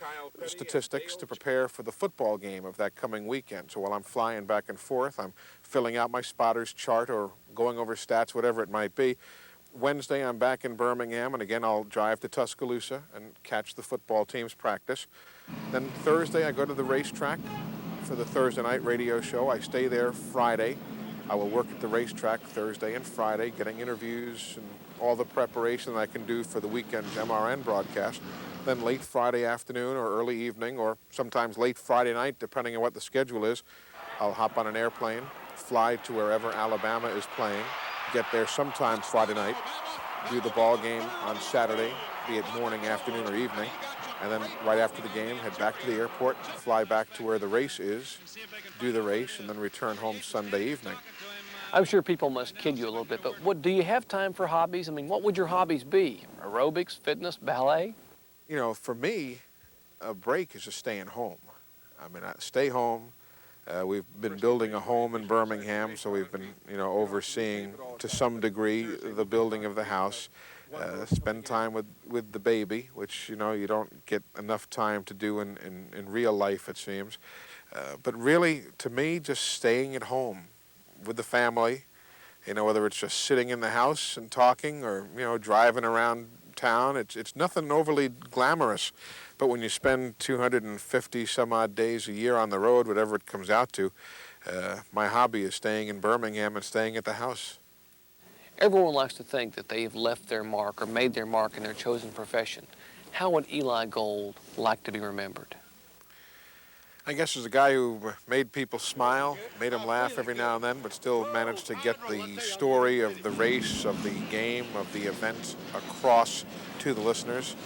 statistics to prepare for the football game of that coming weekend. So while I'm flying back and forth, I'm filling out my spotter's chart or going over stats, whatever it might be. Wednesday, I'm back in Birmingham, and again, I'll drive to Tuscaloosa and catch the football team's practice. Then Thursday, I go to the racetrack for the Thursday night radio show. I stay there Friday. I will work at the racetrack Thursday and Friday, getting interviews and all the preparation I can do for the weekend's MRN broadcast. Then late Friday afternoon or early evening, or sometimes late Friday night, depending on what the schedule is, I'll hop on an airplane, fly to wherever Alabama is playing, get there sometimes Friday night, do the ball game on Saturday, be it morning, afternoon, or evening, and then right after the game, head back to the airport, fly back to where the race is, do the race, and then return home Sunday evening. I'm sure people must kid you a little bit, but do you have time for hobbies? I mean, what would your hobbies be? Aerobics, fitness, ballet? You know, for me, a break is just staying home. I mean, I stay home, We've been building a home in Birmingham, so we've been, overseeing to some degree the building of the house. Spend time with the baby, which, you don't get enough time to do in real life, it seems. But really, to me, just staying at home with the family, whether it's just sitting in the house and talking or, driving around town, it's nothing overly glamorous. But when you spend 250 some odd days a year on the road, whatever it comes out to, my hobby is staying in Birmingham and staying at the house. Everyone likes to think that they have left their mark or made their mark in their chosen profession. How would Eli Gold like to be remembered? I guess as a guy who made people smile, made them laugh every now and then, but still managed to get the story of the race, of the game, of the event across to the listeners.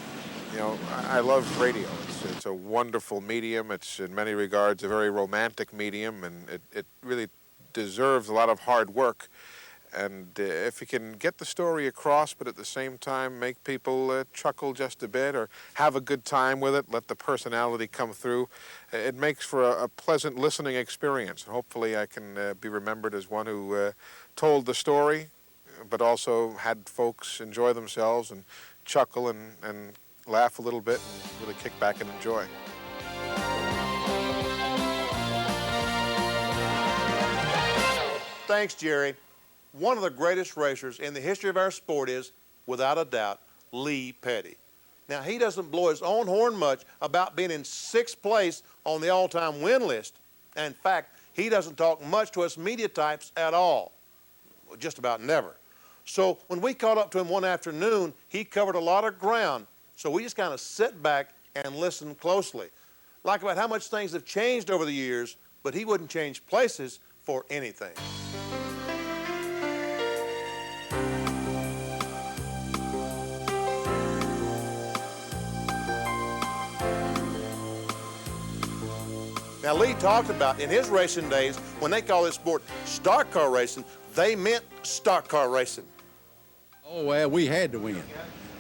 I love radio. It's a wonderful medium. It's in many regards a very romantic medium, and it really deserves a lot of hard work. And if you can get the story across, but at the same time make people chuckle just a bit or have a good time with it, let the personality come through, it makes for a pleasant listening experience. And hopefully I can be remembered as one who told the story, but also had folks enjoy themselves and chuckle and laugh a little bit and really kick back and enjoy. Thanks, Jerry. One of the greatest racers in the history of our sport is, without a doubt, Lee Petty. Now, he doesn't blow his own horn much about being in 6th place on the all-time win list. In fact, he doesn't talk much to us media types at all, just about never. So when we caught up to him one afternoon, he covered a lot of ground. So we just kind of sit back and listen closely, like about how much things have changed over the years, but he wouldn't change places for anything. Now, Lee talked about in his racing days, when they call this sport stock car racing, they meant stock car racing. Oh, well, we had to win.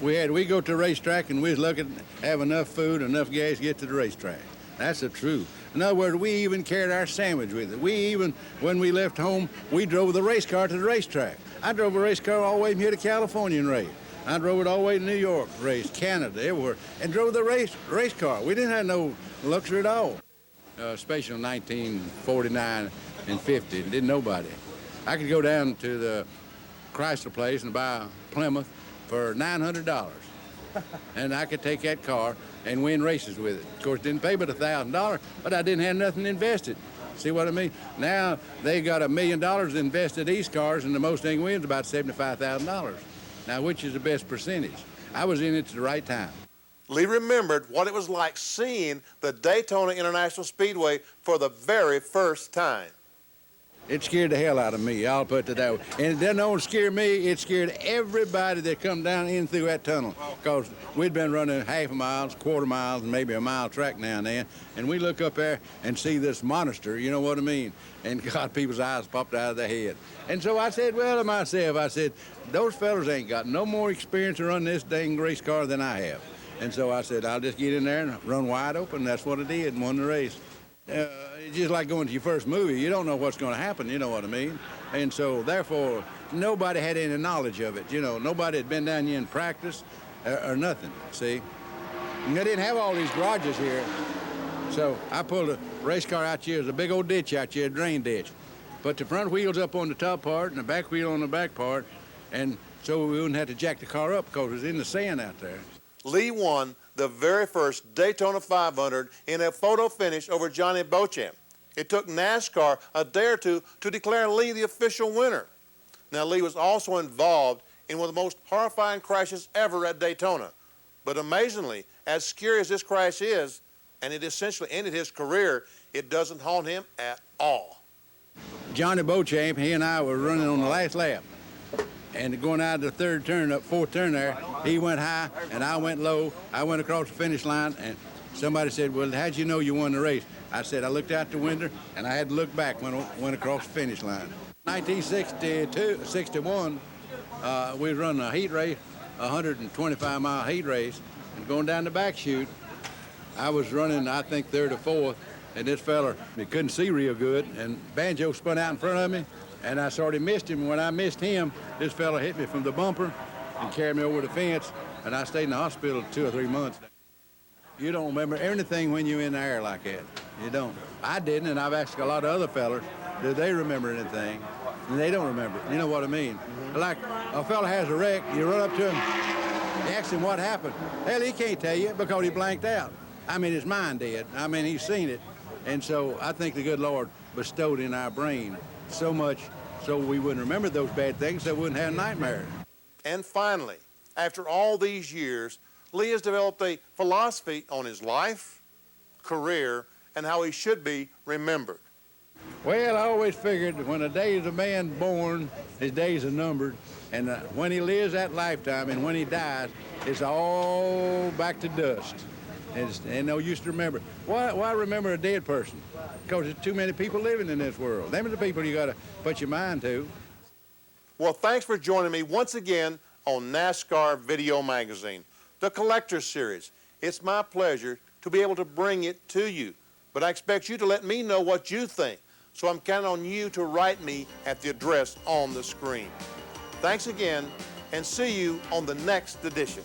We go to the racetrack and we was looking to have enough food, enough gas to get to the racetrack. That's the truth. In other words, we even carried our sandwich with it. We even, when we left home, we drove the race car to the racetrack. I drove a race car all the way from here to California and raced. I drove it all the way to New York, raced, Canada, everywhere, and drove the race car. We didn't have no luxury at all. Especially in 1949 and 50, didn't nobody. I could go down to the Chrysler place and buy a Plymouth for $900. And I could take that car and win races with it. Of course, didn't pay but $1,000, but I didn't have nothing invested. See what I mean? Now, they got $1 million invested in these cars, and the most they can win is about $75,000. Now, which is the best percentage? I was in it at the right time. Lee remembered what it was like seeing the Daytona International Speedway for the very first time. It scared the hell out of me, I'll put it that way. And it didn't only scare me, it scared everybody that come down in through that tunnel. Because we'd been running half a mile, quarter miles, and maybe a mile track now and then. And we look up there and see this monster, you know what I mean? And God, people's eyes popped out of their head. And so I said, well, to myself, I said, those fellas ain't got no more experience to run this dang race car than I have. And so I said, I'll just get in there and run wide open. That's what I did and won the race. It's just like going to your first movie. You don't know what's going to happen, you know what I mean? And so, therefore, nobody had any knowledge of it, you know. Nobody had been down here in practice or nothing, see? And they didn't have all these garages here. So I pulled a race car out here. There's a big old ditch out here, a drain ditch. Put the front wheels up on the top part and the back wheel on the back part. And so we wouldn't have to jack the car up because it was in the sand out there. Lee won the very first Daytona 500 in a photo finish over Johnny Beauchamp. It took NASCAR a day or two to declare Lee the official winner. Now, Lee was also involved in one of the most horrifying crashes ever at Daytona. But amazingly, as scary as this crash is, and it essentially ended his career, it doesn't haunt him at all. Johnny Beauchamp, he and I were running on the last lap. And going out of the third turn, up fourth turn there, he went high and I went low. I went across the finish line and somebody said, well, how'd you know you won the race? I said, I looked out the window and I had to look back when I went across the finish line. 1961, we was running a heat race, a 125-mile heat race, and going down the back chute. I was running, I think, third or fourth, and this fella, he couldn't see real good, and Banjo spun out in front of me, and I sort of missed him. When I missed him, this fella hit me from the bumper and carried me over the fence, and I stayed in the hospital 2 or 3 months. You don't remember anything when you're in the air like that. You don't. I didn't, and I've asked a lot of other fellas, do they remember anything? And they don't remember. You know what I mean? Like a fella has a wreck, you run up to him, you ask him what happened. Hell, he can't tell you because he blanked out. I mean, his mind did. I mean, he's seen it. And so I think the good Lord bestowed in our brain so much so we wouldn't remember those bad things, so we wouldn't have nightmares. And finally, after all these years, Lee has developed a philosophy on his life, career, and how he should be remembered. Well, I always figured that when a day is a man born, his days are numbered, and when he lives that lifetime and when he dies, it's all back to dust. And no use to remember. Why remember a dead person? Because there's too many people living in this world. Them are the people you got to put your mind to. Well, thanks for joining me once again on NASCAR Video Magazine, the Collector Series. It's my pleasure to be able to bring it to you, but I expect you to let me know what you think, so I'm counting on you to write me at the address on the screen. Thanks again, and see you on the next edition.